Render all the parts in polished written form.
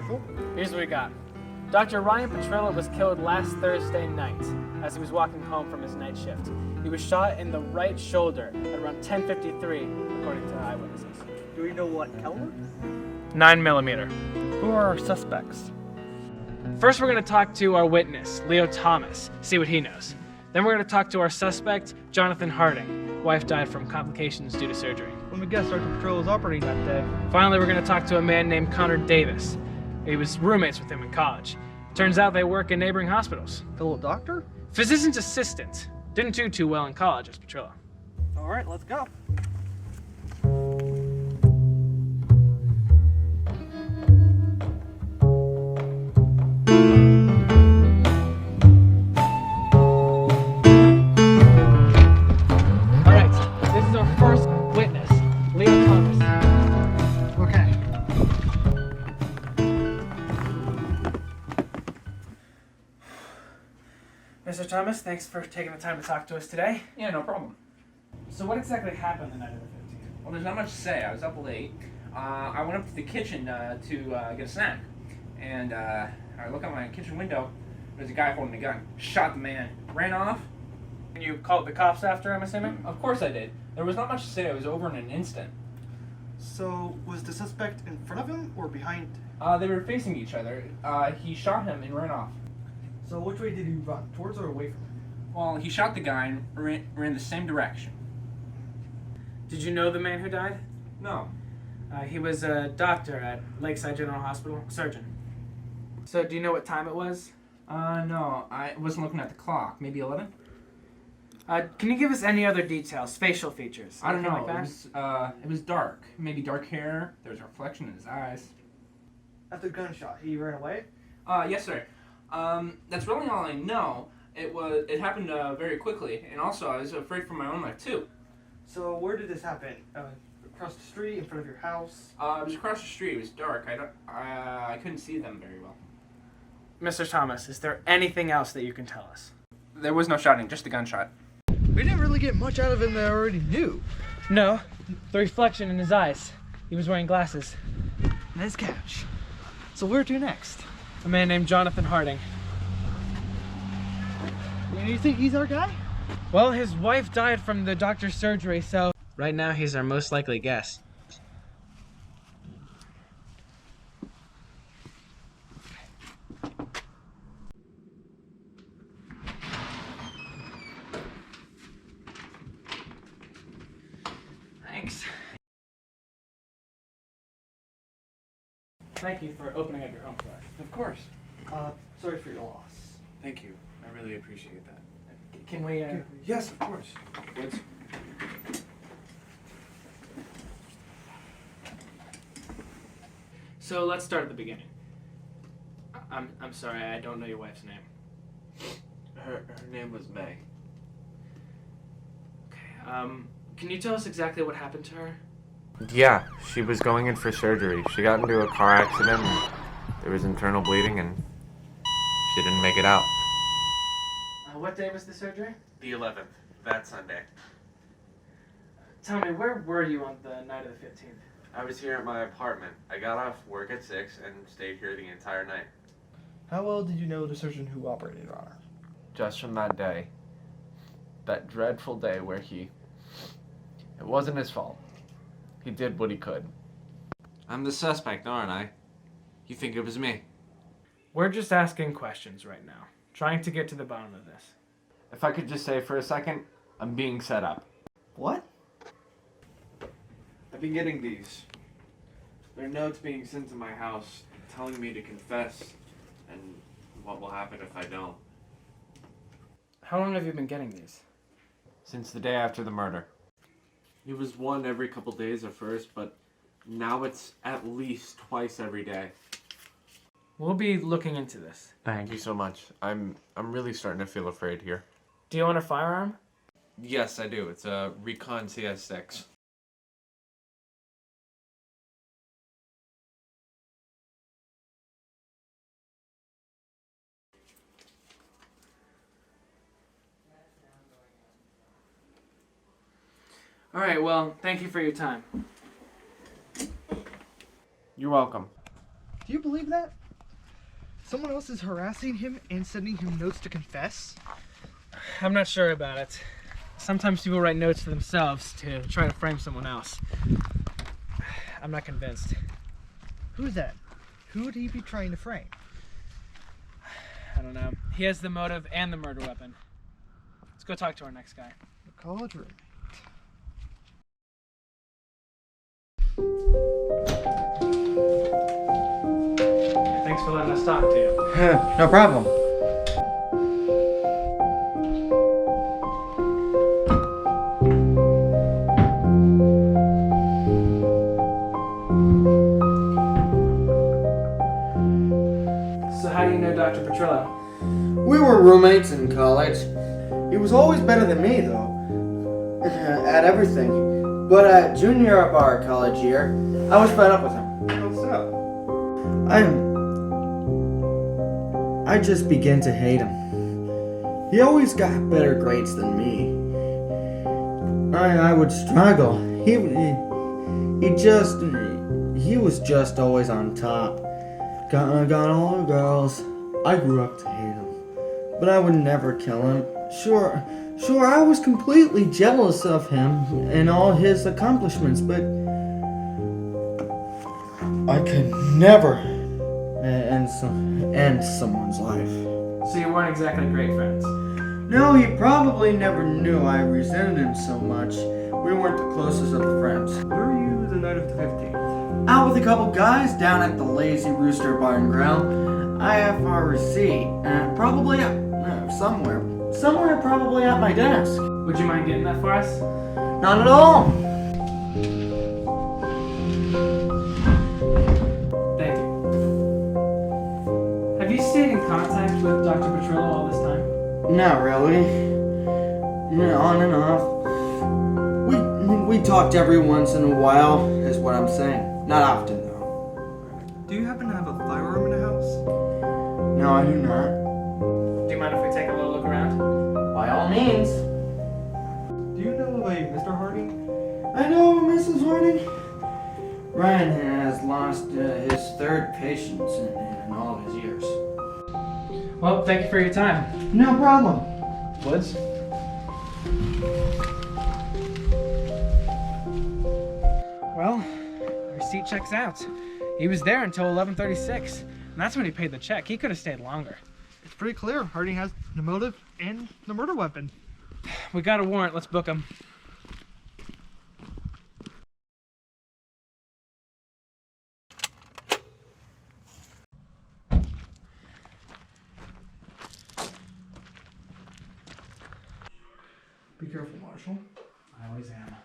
careful. Here's what we got. Dr. Ryan Petrella was killed last Thursday night as he was walking home from his night shift. He was shot in the right shoulder at around 10:53, according to eyewitnesses. Do we know what caliber? 9mm. Who are our suspects? First, we're going to talk to our witness, Leo Thomas, see what he knows. Then we're going to talk to our suspect, Jonathan Harding. Wife died from complications due to surgery. Let me guess, Dr. Petrella was operating that day. Finally, we're going to talk to a man named Connor Davis. He was roommates with him in college. Turns out they work in neighboring hospitals. The little doctor? Physician's assistant. Didn't do too well in college as Petrella. All right, let's go. All right, this is our first witness, Leo Thomas. Okay. Mr. Thomas, thanks for taking the time to talk to us today. Yeah, no problem. So what exactly happened the night of the 15th? Well, there's not much to say. I was up late. I went up to the kitchen to get a snack. And I look out my kitchen window. There's a guy holding a gun. Shot the man. Ran off. And you called the cops after, I'm assuming? Of course I did. There was not much to say. It was over in an instant. So, was the suspect in front of him or behind? They were facing each other. He shot him and ran off. So, which way did he run? Towards or away from him? Well, he shot the guy and ran the same direction. Did you know the man who died? No. He was a doctor at Lakeside General Hospital, surgeon. So do you know what time it was? No. I wasn't looking at the clock. Maybe 11? Can you give us any other details, facial features? I don't know. Anything like that? It was dark. Maybe dark hair. There was a reflection in his eyes. After the gunshot, he ran away? Yes, sir. That's really all I know. It happened very quickly, and also I was afraid for my own life too. So, where did this happen? Across the street, in front of your house? It was across the street. It was dark. I couldn't see them very well. Mr. Thomas, is there anything else that you can tell us? There was no shouting, just a gunshot. We didn't really get much out of him that I already knew. No, the reflection in his eyes. He was wearing glasses. Nice catch. So, where to next? A man named Jonathan Harding. And you think he's our guy? Well, his wife died from the doctor's surgery, so right now he's our most likely guess. Thanks. Thank you for opening up your home for us. Of course. Sorry for your loss. Thank you. I really appreciate that. Can we, Yes, of course. Let's... So let's start at the beginning. I'm sorry, I don't know your wife's name. Her name was May. Okay, can you tell us exactly what happened to her? Yeah, she was going in for surgery. She got into a car accident. There was internal bleeding and she didn't make it out. What day was the surgery? The 11th, that Sunday. Tell me, where were you on the night of the 15th? I was here at my apartment. I got off work at 6 and stayed here the entire night. How well did you know the surgeon who operated on her? Just from that day. That dreadful day where it wasn't his fault. He did what he could. I'm the suspect, aren't I? You think it was me? We're just asking questions right now, trying to get to the bottom of this. If I could just say for a second, I'm being set up. What? I've been getting these. They're notes being sent to my house telling me to confess and what will happen if I don't. How long have you been getting these? Since the day after the murder. It was one every couple days at first, but now it's at least twice every day. We'll be looking into this. Thank you so much. I'm really starting to feel afraid here. Do you own a firearm? Yes, I do. It's a Recon CS6. All right, well, thank you for your time. You're welcome. Do you believe that? Someone else is harassing him and sending him notes to confess? I'm not sure about it. Sometimes people write notes to themselves to try to frame someone else. I'm not convinced. Who's that? Who would he be trying to frame? I don't know. He has the motive and the murder weapon. Let's go talk to our next guy. The college roommate. Thanks for letting us talk to you. No problem. So how do you know Dr. Petrillo? We were roommates in college. He was always better than me, though, at everything. But at junior year of our college year, I was fed up with him. What's up? I just began to hate him. He always got better grades than me. I would struggle. He was just always on top. Got all the girls. I grew up to hate him, but I would never kill him. Sure, I was completely jealous of him and all his accomplishments, but I could never end someone's life. So you weren't exactly great friends. No, he probably never knew I resented him so much. We weren't the closest of the friends. Where were you the night of the 15th? Out with a couple guys down at the Lazy Rooster Bar and Grill. I have our receipt. Probably somewhere probably at my desk. Would you mind getting that for us? Not at all. Thank you. Have you stayed in contact with Dr. Petrillo all this time? Not really. On and off. We talked every once in a while, is what I'm saying. Not often, though. Do you happen to have a firearm in the house? No, I do not. Do you mind if we take a little look around? By all means. Do you know of a Mr. Harding? I know, Mrs. Harding. Ryan has lost his third patient in all of his years. Well, thank you for your time. No problem. Woods? Well, our receipt checks out. He was there until 11:36, and that's when he paid the check. He could have stayed longer. It's pretty clear Harding has the motive and the murder weapon. We got a warrant. Let's book him. Be careful, Marshall. I always am.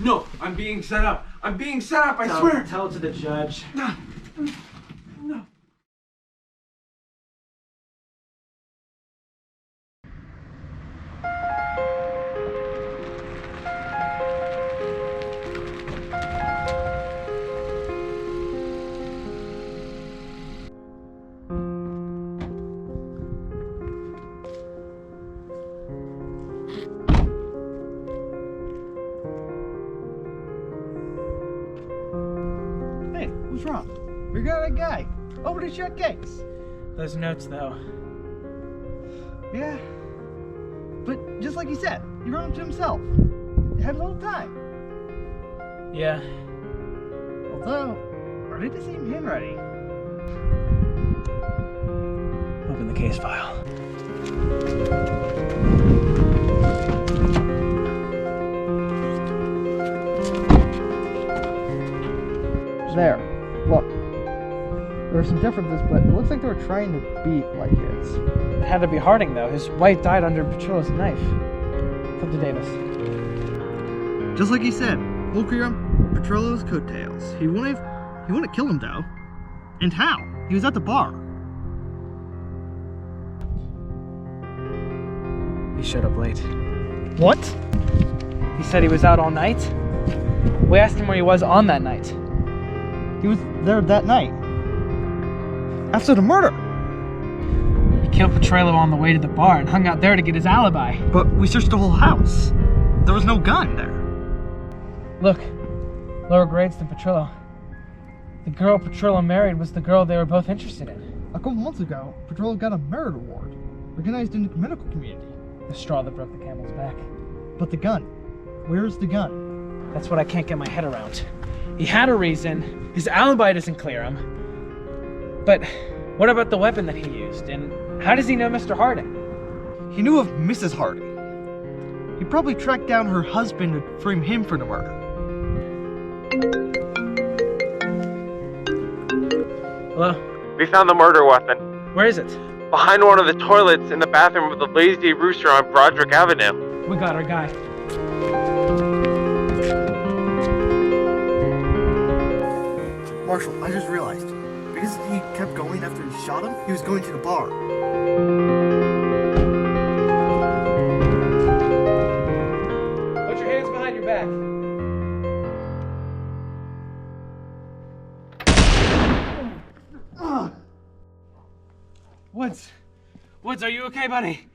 No, I'm being set up. I swear. Tell it to the judge. No. Hey, what's wrong? We got a guy. Over to check case. Those notes, though. Yeah. But just like he said, he wrote them to himself. He had a little time. Yeah. Although, are they the same handwriting? Open the case file. There. Look. There are some differences, but it looks like they were trying to be like his. It had to be Harding, though. His wife died under Petrillo's knife. Flip to Davis. Just like he said, Volker on Petrillo's coattails. He wouldn't kill him though. And how? He was at the bar. He showed up late. What? He said he was out all night. We asked him where he was on that night. He was there that night. after the murder. He killed Petrello on the way to the bar and hung out there to get his alibi. But we searched the whole house. There was no gun there. Look, lower grades than Petrello. The girl Petrello married was the girl they were both interested in. A couple months ago, Petrello got a merit award, recognized in the medical community. The straw that broke the camel's back. But the gun, where's the gun? That's what I can't get my head around. He had a reason, his alibi doesn't clear him. But what about the weapon that he used, and how does he know Mr. Harding? He knew of Mrs. Harding. He probably tracked down her husband to frame him for the murder. Hello? We found the murder weapon Where is it? behind one of the toilets in the bathroom of the Lazy Rooster on Broderick Avenue. We got our guy. Marshall, I just realized, because he kept going after he shot him, he was going to the bar. Put your hands behind your back. Woods, are you okay, buddy?